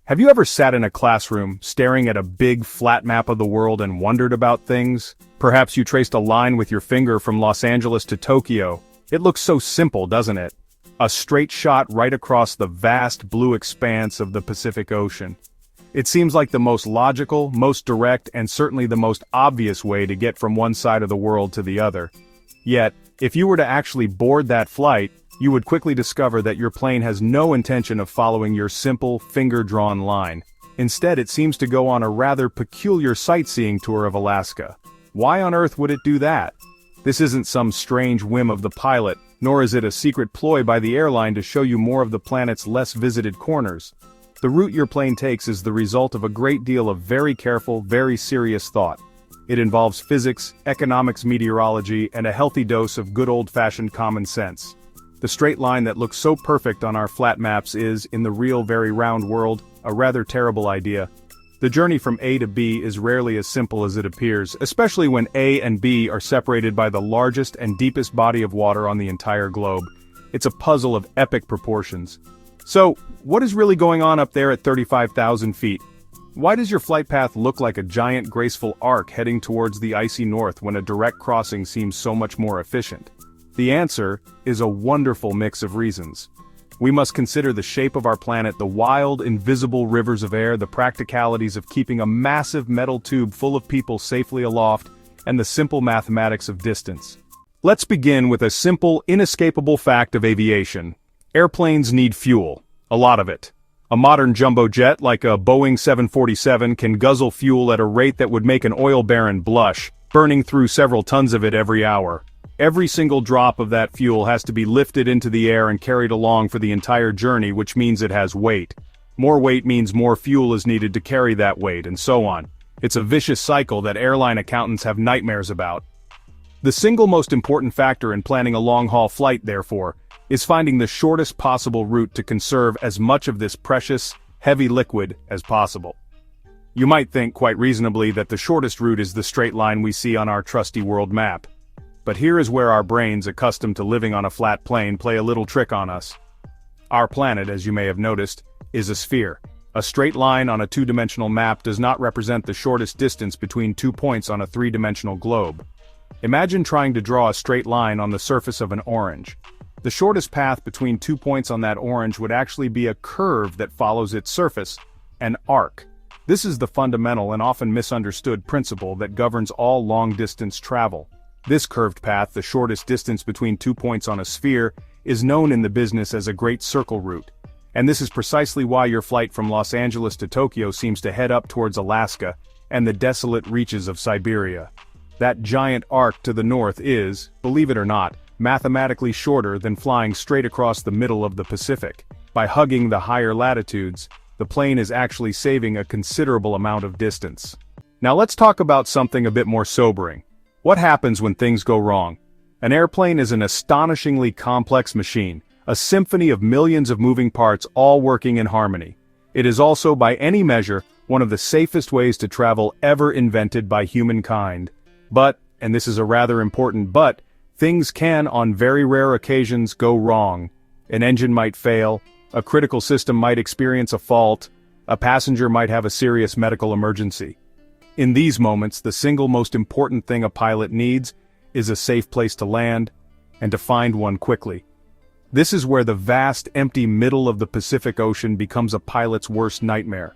Have you ever sat in a classroom, staring at a big, flat map of the world and wondered about things? Perhaps you traced a line with your finger from Los Angeles to Tokyo. It looks so simple, doesn't it? A straight shot right across the vast blue expanse of the Pacific Ocean. It seems like the most logical, most direct, and certainly the most obvious way to get from one side of the world to the other. Yet, if you were to actually board that flight, you would quickly discover that your plane has no intention of following your simple, finger-drawn line. Instead, it seems to go on a rather peculiar sightseeing tour of Alaska. Why on earth would it do that? This isn't some strange whim of the pilot, nor is it a secret ploy by the airline to show you more of the planet's less visited corners. The route your plane takes is the result of a great deal of very careful, very serious thought. It involves physics, economics, meteorology, and a healthy dose of good old-fashioned common sense. The straight line that looks so perfect on our flat maps is, in the real very round world, a rather terrible idea. The journey from A to B is rarely as simple as it appears, especially when A and B are separated by the largest and deepest body of water on the entire globe. It's a puzzle of epic proportions. So, what is really going on up there at 35,000 feet? Why does your flight path look like a giant graceful arc heading towards the icy north when a direct crossing seems so much more efficient? The answer is a wonderful mix of reasons. We must consider the shape of our planet, the wild, invisible rivers of air, the practicalities of keeping a massive metal tube full of people safely aloft, and the simple mathematics of distance. Let's begin with a simple, inescapable fact of aviation. Airplanes need fuel. A lot of it. A modern jumbo jet, like a Boeing 747, can guzzle fuel at a rate that would make an oil baron blush, burning through several tons of it every hour. Every single drop of that fuel has to be lifted into the air and carried along for the entire journey, which means it has weight. More weight means more fuel is needed to carry that weight, and so on. It's a vicious cycle that airline accountants have nightmares about. The single most important factor in planning a long-haul flight, therefore, is finding the shortest possible route to conserve as much of this precious, heavy liquid as possible. You might think, quite reasonably, that the shortest route is the straight line we see on our trusty world map. But here is where our brains, accustomed to living on a flat plane, play a little trick on us. Our planet, as you may have noticed, is a sphere. A straight line on a two-dimensional map does not represent the shortest distance between 2 points on a three-dimensional globe. Imagine trying to draw a straight line on the surface of an orange. The shortest path between 2 points on that orange would actually be a curve that follows its surface, an arc. This is the fundamental and often misunderstood principle that governs all long-distance travel. This curved path, the shortest distance between 2 points on a sphere, is known in the business as a great circle route. And this is precisely why your flight from Los Angeles to Tokyo seems to head up towards Alaska and the desolate reaches of Siberia. That giant arc to the north is, believe it or not, mathematically shorter than flying straight across the middle of the Pacific. By hugging the higher latitudes, the plane is actually saving a considerable amount of distance. Now let's talk about something a bit more sobering. What happens when things go wrong? An airplane is an astonishingly complex machine, a symphony of millions of moving parts all working in harmony. It is also, by any measure, one of the safest ways to travel ever invented by humankind. But, and this is a rather important but, things can, on very rare occasions, go wrong. An engine might fail, a critical system might experience a fault, a passenger might have a serious medical emergency. In these moments, the single most important thing a pilot needs is a safe place to land, and to find one quickly. This is where the vast, empty middle of the Pacific Ocean becomes a pilot's worst nightmare.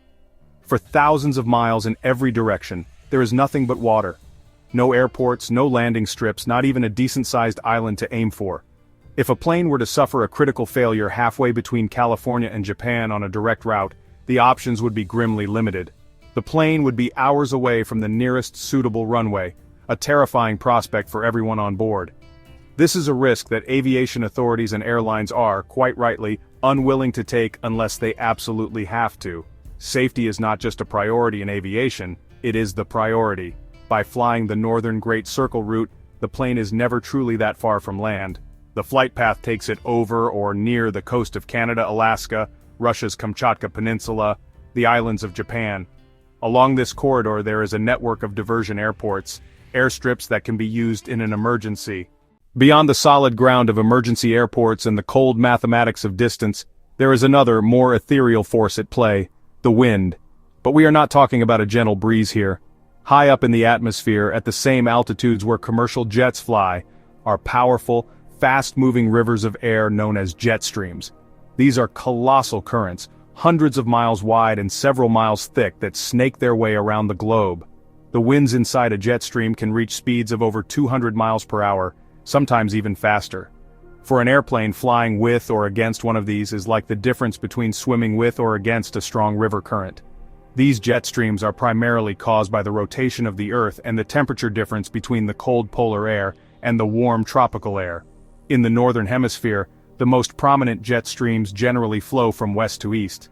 For thousands of miles in every direction, there is nothing but water. No airports, no landing strips, not even a decent-sized island to aim for. If a plane were to suffer a critical failure halfway between California and Japan on a direct route, the options would be grimly limited. The plane would be hours away from the nearest suitable runway, a terrifying prospect for everyone on board. This is a risk that aviation authorities and airlines are, quite rightly, unwilling to take unless they absolutely have to. Safety is not just a priority in aviation, it is the priority. By flying the northern Great Circle route, the plane is never truly that far from land. The flight path takes it over or near the coast of Canada, Alaska, Russia's Kamchatka Peninsula, the islands of Japan. Along this corridor there is a network of diversion airports, airstrips that can be used in an emergency. Beyond the solid ground of emergency airports and the cold mathematics of distance, there is another, more ethereal force at play, The wind. But we are not talking about a gentle breeze here. High up in the atmosphere, at the same altitudes where commercial jets fly, are powerful, fast-moving rivers of air known as jet streams. These are colossal currents, hundreds of miles wide and several miles thick, that snake their way around the globe. The winds inside a jet stream can reach speeds of over 200 miles per hour, sometimes even faster. For an airplane, flying with or against one of these is like the difference between swimming with or against a strong river current. These jet streams are primarily caused by the rotation of the Earth and the temperature difference between the cold polar air and the warm tropical air. In the northern hemisphere, the most prominent jet streams generally flow from west to east.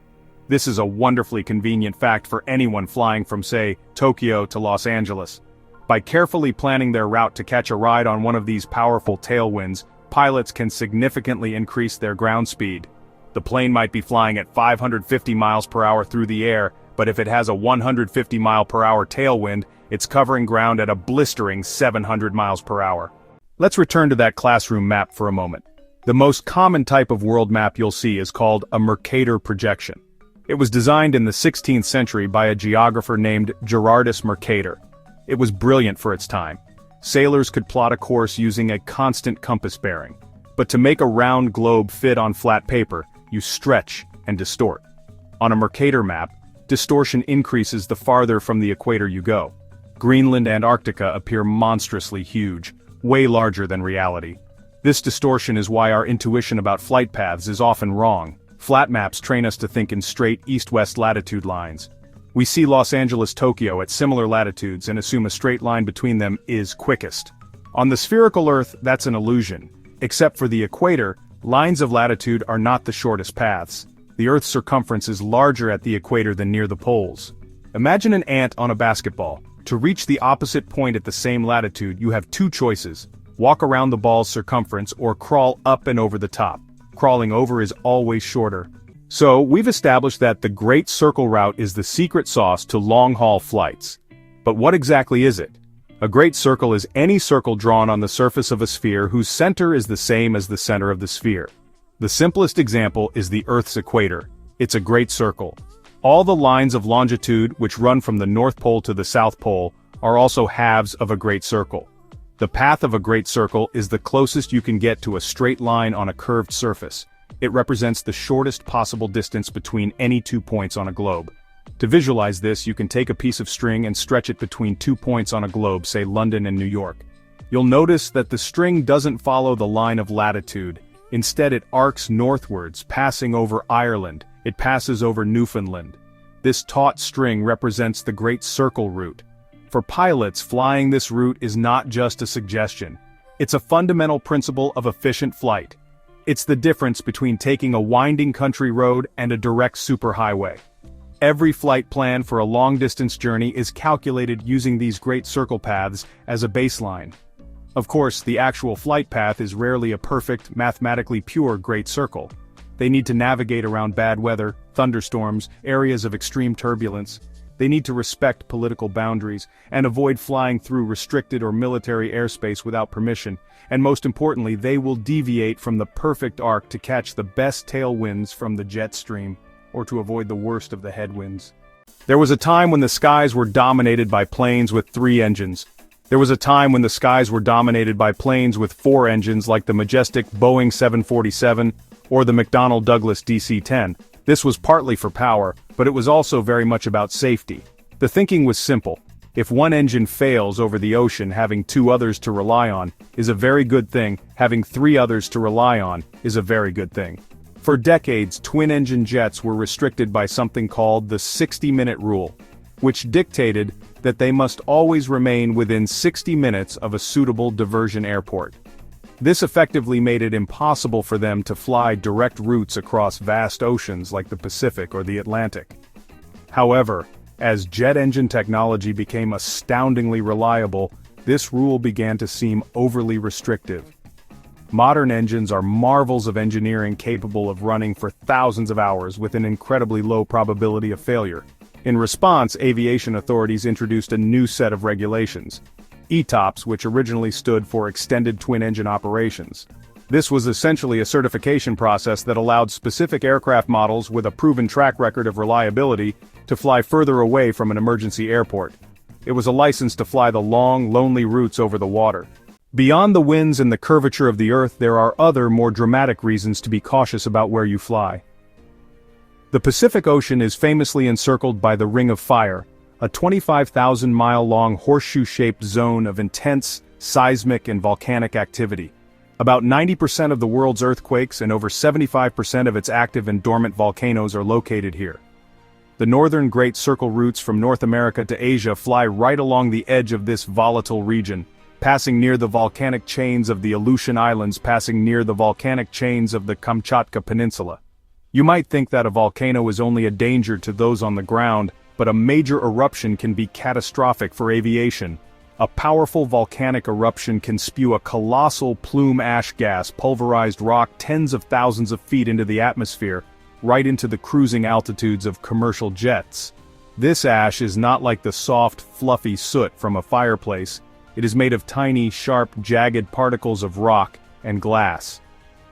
This is a wonderfully convenient fact for anyone flying from, say, Tokyo to Los Angeles. By carefully planning their route to catch a ride on one of these powerful tailwinds, pilots can significantly increase their ground speed. The plane might be flying at 550 miles per hour through the air, but if it has a 150 mile per hour tailwind, it's covering ground at a blistering 700 miles per hour. Let's return to that classroom map for a moment. The most common type of world map you'll see is called a Mercator projection. It was designed in the 16th century by a geographer named Gerardus Mercator. It was brilliant for its time. Sailors could plot a course using a constant compass bearing. But to make a round globe fit on flat paper, you stretch and distort. On a Mercator map, distortion increases the farther from the equator you go. Greenland and Antarctica appear monstrously huge, way larger than reality. This distortion is why our intuition about flight paths is often wrong. Flat maps train us to think in straight east-west latitude lines. We see Los Angeles-Tokyo at similar latitudes and assume a straight line between them is quickest. On the spherical Earth, that's an illusion. Except for the equator, lines of latitude are not the shortest paths. The Earth's circumference is larger at the equator than near the poles. Imagine an ant on a basketball. To reach the opposite point at the same latitude, you have two choices: walk around the ball's circumference or crawl up and over the top. Crawling over is always shorter. So, we've established that the Great Circle route is the secret sauce to long-haul flights. But what exactly is it? A great circle is any circle drawn on the surface of a sphere whose center is the same as the center of the sphere. The simplest example is the Earth's equator. It's a great circle. All the lines of longitude, which run from the North Pole to the South Pole, are also halves of a great circle. The path of a great circle is the closest you can get to a straight line on a curved surface. It represents the shortest possible distance between any 2 points on a globe. To visualize this, you can take a piece of string and stretch it between 2 points on a globe, say London and New York. You'll notice that the string doesn't follow the line of latitude. Instead, it arcs northwards, passing over Ireland. It passes over Newfoundland. This taut string represents the Great Circle route. For pilots, flying this route is not just a suggestion. It's a fundamental principle of efficient flight. It's the difference between taking a winding country road and a direct superhighway. Every flight plan for a long-distance journey is calculated using these great circle paths as a baseline. Of course, the actual flight path is rarely a perfect, mathematically pure great circle. They need to navigate around bad weather, thunderstorms, areas of extreme turbulence. They need to respect political boundaries and avoid flying through restricted or military airspace without permission, and most importantly, they will deviate from the perfect arc to catch the best tailwinds from the jet stream, or to avoid the worst of the headwinds. There was a time when the skies were dominated by planes with 3 engines. There was a time when the skies were dominated by planes with 4 engines like the majestic Boeing 747 or the McDonnell Douglas DC-10. This was partly for power, but it was also very much about safety. The thinking was simple. If one engine fails over the ocean, having 2 others to rely on is a very good thing. Having 3 others to rely on is a very good thing. For decades, twin-engine jets were restricted by something called the 60-minute rule, which dictated that they must always remain within 60 minutes of a suitable diversion airport. This effectively made it impossible for them to fly direct routes across vast oceans like the Pacific or the Atlantic. However, as jet engine technology became astoundingly reliable, this rule began to seem overly restrictive. Modern engines are marvels of engineering capable of running for thousands of hours with an incredibly low probability of failure. In response, aviation authorities introduced a new set of regulations. ETOPS, which originally stood for Extended Twin Engine Operations. This was essentially a certification process that allowed specific aircraft models with a proven track record of reliability to fly further away from an emergency airport. It was a license to fly the long, lonely routes over the water. Beyond the winds and the curvature of the Earth, there are other, more dramatic reasons to be cautious about where you fly. The Pacific Ocean is famously encircled by the Ring of Fire, a 25,000-mile-long horseshoe-shaped zone of intense, seismic and volcanic activity. About 90% of the world's earthquakes and over 75% of its active and dormant volcanoes are located here. The northern Great Circle routes from North America to Asia fly right along the edge of this volatile region, passing near the volcanic chains of the Aleutian Islands, passing near the volcanic chains of the Kamchatka Peninsula. You might think that a volcano is only a danger to those on the ground, but a major eruption can be catastrophic for aviation. A powerful volcanic eruption can spew a colossal plume ash gas, pulverized rock tens of thousands of feet into the atmosphere, right into the cruising altitudes of commercial jets. This ash is not like the soft, fluffy soot from a fireplace. It is made of tiny, sharp, jagged particles of rock and glass.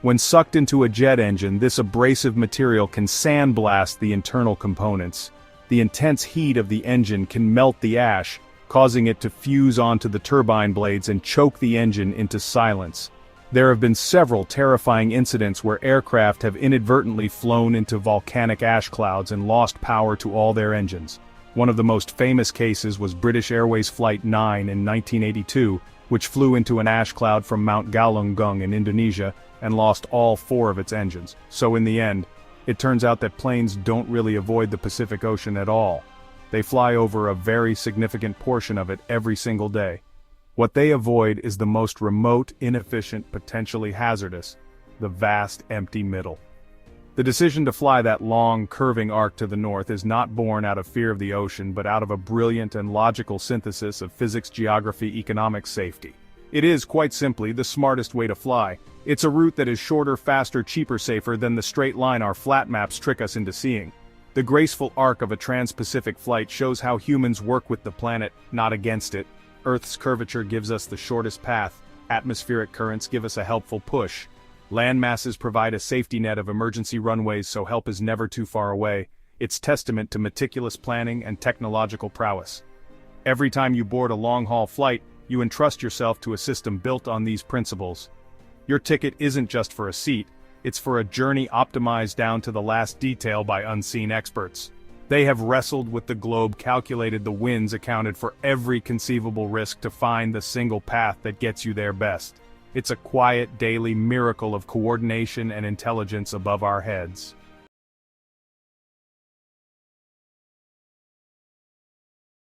When sucked into a jet engine, this abrasive material can sandblast the internal components. The intense heat of the engine can melt the ash, causing it to fuse onto the turbine blades and choke the engine into silence. There have been several terrifying incidents where aircraft have inadvertently flown into volcanic ash clouds and lost power to all their engines. One of the most famous cases was British Airways Flight 9 in 1982, which flew into an ash cloud from Mount Galunggung in Indonesia and lost all 4 of its engines. So in the end, it turns out that planes don't really avoid the Pacific Ocean at all. They fly over a very significant portion of it every single day. What they avoid is the most remote, inefficient, potentially hazardous, the vast empty middle. The decision to fly that long, curving arc to the north is not born out of fear of the ocean, but out of a brilliant and logical synthesis of physics, geography, economics, safety. It is, quite simply, the smartest way to fly. It's a route that is shorter, faster, cheaper, safer than the straight line our flat maps trick us into seeing. The graceful arc of a trans-Pacific flight shows how humans work with the planet, not against it. Earth's curvature gives us the shortest path. Atmospheric currents give us a helpful push. Land masses provide a safety net of emergency runways so help is never too far away. It's testament to meticulous planning and technological prowess. Every time you board a long-haul flight, you entrust yourself to a system built on these principles. Your ticket isn't just for a seat, it's for a journey optimized down to the last detail by unseen experts. They have wrestled with the globe, calculated the winds, accounted for every conceivable risk to find the single path that gets you there best. It's a quiet, daily miracle of coordination and intelligence above our heads.